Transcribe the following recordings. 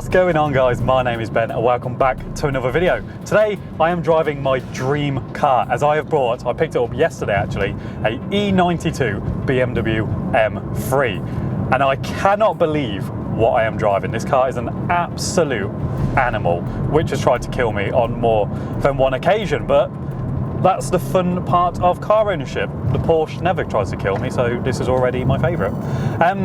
What's going on, guys? My name is Ben and welcome back to another video. Today I am driving my dream car, as I picked it up yesterday actually, a E92 BMW M3, and I cannot believe what I am driving. This car is an absolute animal, which has tried to kill me on more than one occasion, but that's the fun part of car ownership. The Porsche never tries to kill me, so this is already my favourite.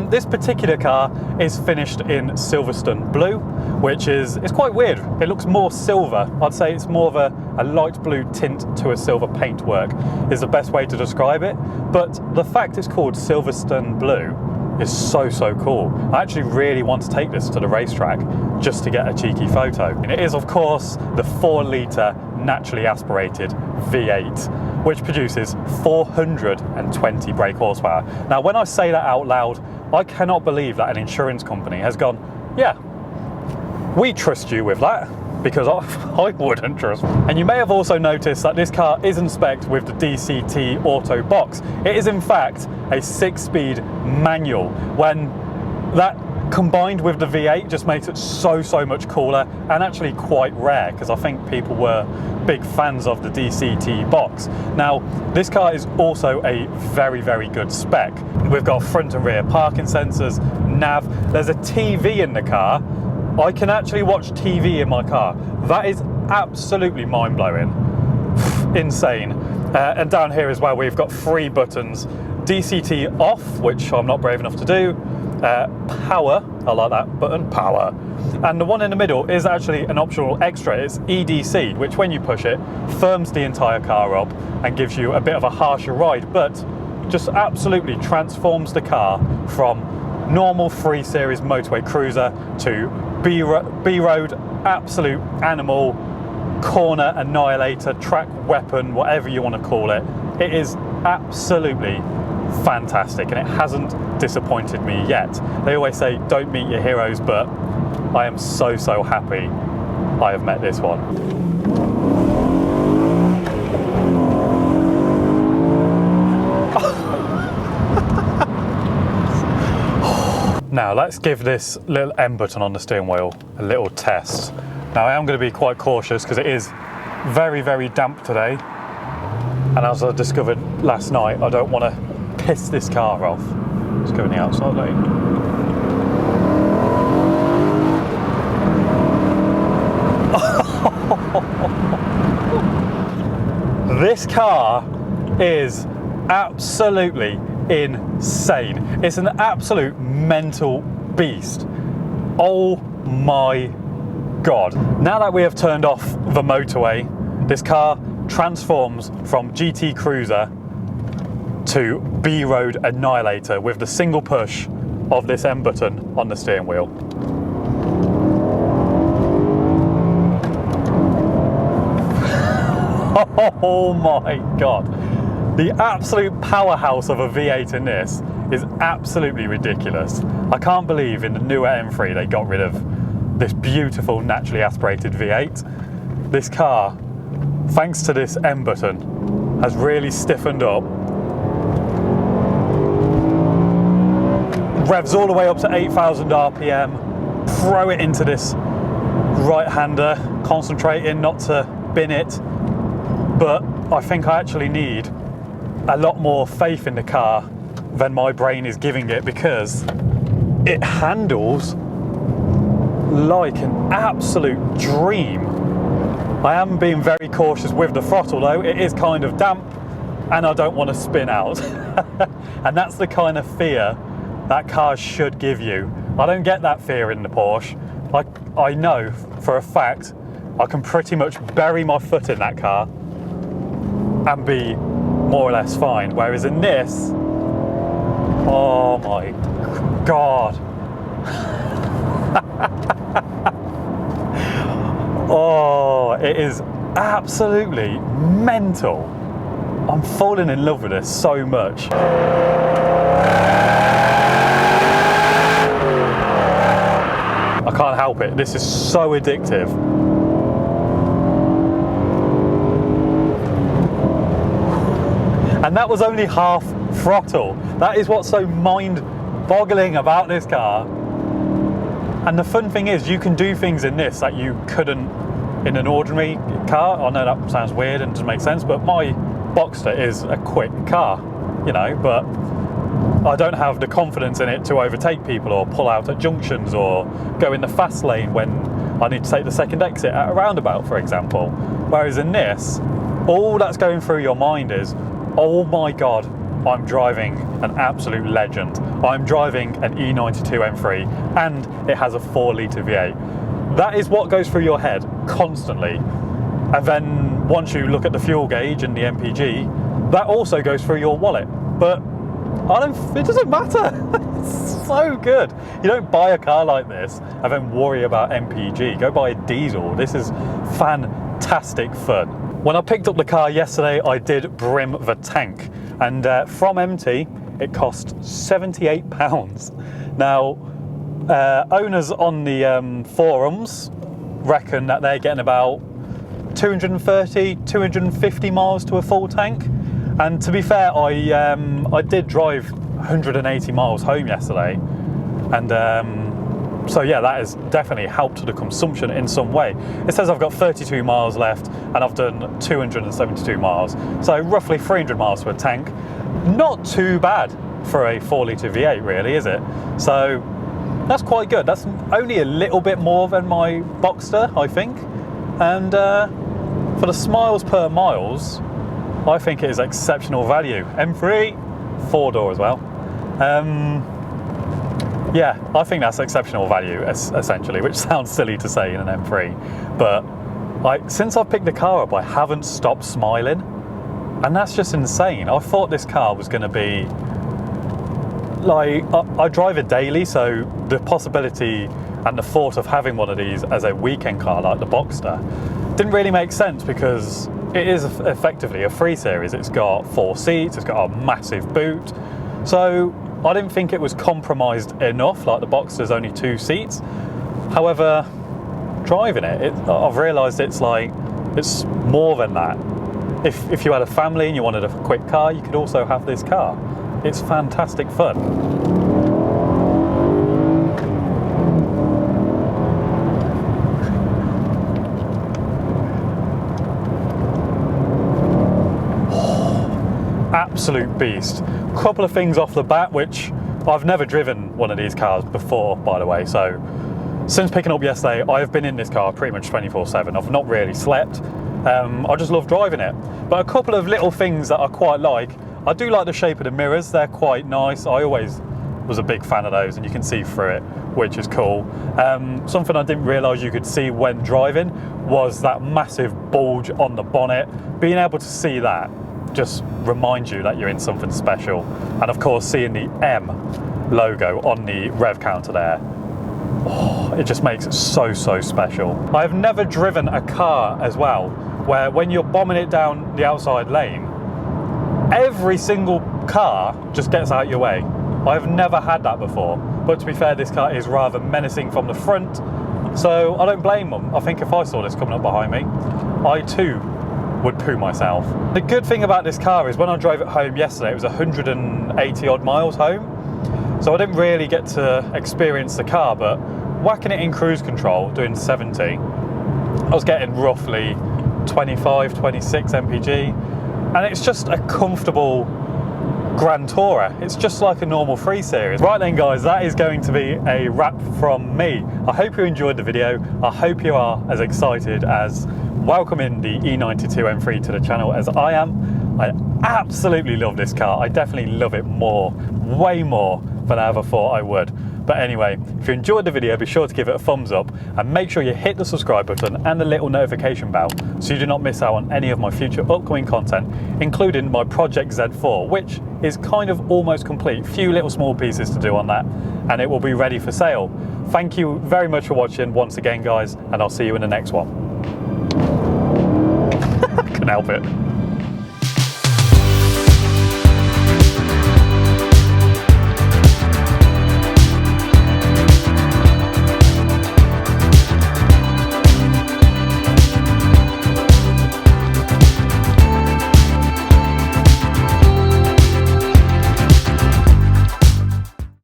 This particular car is finished in Silverstone blue, which is quite weird. It looks more silver. I'd say it's more of a light blue tint to a silver paintwork is the best way to describe it. But the fact it's called Silverstone blue is so cool. I actually really want to take this to the racetrack just to get a cheeky photo. And it is, of course, the 4-litre naturally aspirated V8, which produces 420 brake horsepower. Now, when I say that out loud, I cannot believe that an insurance company has gone, yeah, we trust you with that, because I wouldn't trust. And you may have also noticed that this car isn't spec'd with the DCT Auto box. It is in fact a 6-speed manual, when that combined with the V8 just makes it so much cooler, and actually quite rare, because I think people were big fans of the DCT box. Now, this car is also a very good spec. We've got front and rear parking sensors, nav, there's a TV in the car. I can actually watch TV in my car. That is absolutely mind-blowing. Insane. And down here as well, we've got 3 buttons. DCT off, which I'm not brave enough to do. Power, I like that button, power. And the one in the middle is actually an optional extra. It's EDC, which when you push it, firms the entire car up and gives you a bit of a harsher ride, but just absolutely transforms the car from normal 3 Series motorway cruiser to B-road absolute animal, corner annihilator, track weapon, whatever you want to call it. It is absolutely fantastic, and it hasn't disappointed me yet. They always say don't meet your heroes, but I am so happy I have met this one. Now let's give this little M button on the steering wheel a little test. Now I am going to be quite cautious because it is very damp today, and as I discovered last night, I don't want to piss this car off. Let's go in the outside lane. This car is absolutely insane. It's an absolute mental beast. Oh my God. Now that we have turned off the motorway, this car transforms from GT Cruiser to B-road annihilator with the single push of this M button on the steering wheel. Oh my God. The absolute powerhouse of a V8 in this is absolutely ridiculous. I can't believe in the newer M3 they got rid of this beautiful naturally aspirated V8. This car, thanks to this M button, has really stiffened up. Revs all the way up to 8,000 RPM. Throw it into this right-hander, concentrating not to bin it. But I think I actually need a lot more faith in the car than my brain is giving it, because it handles like an absolute dream. I am being very cautious with the throttle though. It is kind of damp and I don't want to spin out. And that's the kind of fear that cars should give you. I don't get that fear in the Porsche. I know for a fact I can pretty much bury my foot in that car and be more or less fine. Whereas in this, oh my God. Oh, it is absolutely mental. I'm falling in love with this so much. I can't help it. This is so addictive. And that was only half throttle. That is what's so mind-boggling about this car. And the fun thing is, you can do things in this that you couldn't in an ordinary car. I know that sounds weird and doesn't make sense, but my Boxster is a quick car, you know, but I don't have the confidence in it to overtake people or pull out at junctions or go in the fast lane when I need to take the second exit at a roundabout, for example. Whereas in this, all that's going through your mind is, oh my God, I'm driving an absolute legend. I'm driving an E92 M3 and it has a 4-litre V8. That is what goes through your head constantly. And then once you look at the fuel gauge and the MPG, that also goes through your wallet. But it doesn't matter. It's so good. You don't buy a car like this and then worry about MPG. Go buy a diesel. This is fantastic fun. When I picked up the car yesterday, I did brim the tank, and from empty, it cost £78. Now, owners on the forums reckon that they're getting about 230, 250 miles to a full tank. And to be fair, I did drive 180 miles home yesterday, and so yeah, that has definitely helped the consumption in some way. It says I've got 32 miles left and I've done 272 miles, so roughly 300 miles to a tank. Not too bad for a 4-litre V8 really, is it? So that's quite good. That's only a little bit more than my Boxster, I think, and for the miles per miles, I think it is exceptional value. M3, 4-door as well. Yeah, I think that's exceptional value, essentially, which sounds silly to say in an M3. But since I've picked the car up, I haven't stopped smiling. And that's just insane. I thought this car was going to be... like, I drive it daily, so the possibility and the thought of having one of these as a weekend car like the Boxster didn't really make sense, because it is effectively a 3 Series. It's got 4 seats, it's got a massive boot. So I didn't think it was compromised enough, like the Boxster's only 2 seats. However, driving it, I've realised it's more than that. If you had a family and you wanted a quick car, you could also have this car. It's fantastic fun. Absolute beast. Couple of things off the bat, which I've never driven one of these cars before, by the way, so since picking up yesterday I have been in this car pretty much 24/7. I've not really slept. I just love driving it. But a couple of little things that I quite like. I do like the shape of the mirrors. They're quite nice. I always was a big fan of those, and you can see through it, which is cool. Something I didn't realise you could see when driving was that massive bulge on the bonnet. Being able to see that just reminds you that you're in something special. And of course, seeing the M logo on the rev counter there, it just makes it so special. I've never driven a car as well where when you're bombing it down the outside lane, every single car just gets out your way. I've never had that before, but to be fair, this car is rather menacing from the front, so I don't blame them. I think if I saw this coming up behind me, I too would poo myself. The good thing about this car is when I drove it home yesterday, it was 180 odd miles home, so I didn't really get to experience the car, but whacking it in cruise control, doing 70, I was getting roughly 25, 26 MPG, and it's just a comfortable Grand Tourer. It's just like a normal 3 Series. Right then guys, that is going to be a wrap from me. I hope you enjoyed the video. I hope you are as excited as welcoming the E92 M3 to the channel as I am. I absolutely love this car. I definitely love it more, way more than I ever thought I would. But anyway, if you enjoyed the video, be sure to give it a thumbs up and make sure you hit the subscribe button and the little notification bell so you do not miss out on any of my future upcoming content, including my Project Z4, which is kind of almost complete. Few little small pieces to do on that, and it will be ready for sale. Thank you very much for watching once again, guys, and I'll see you in the next one. I couldn't help it.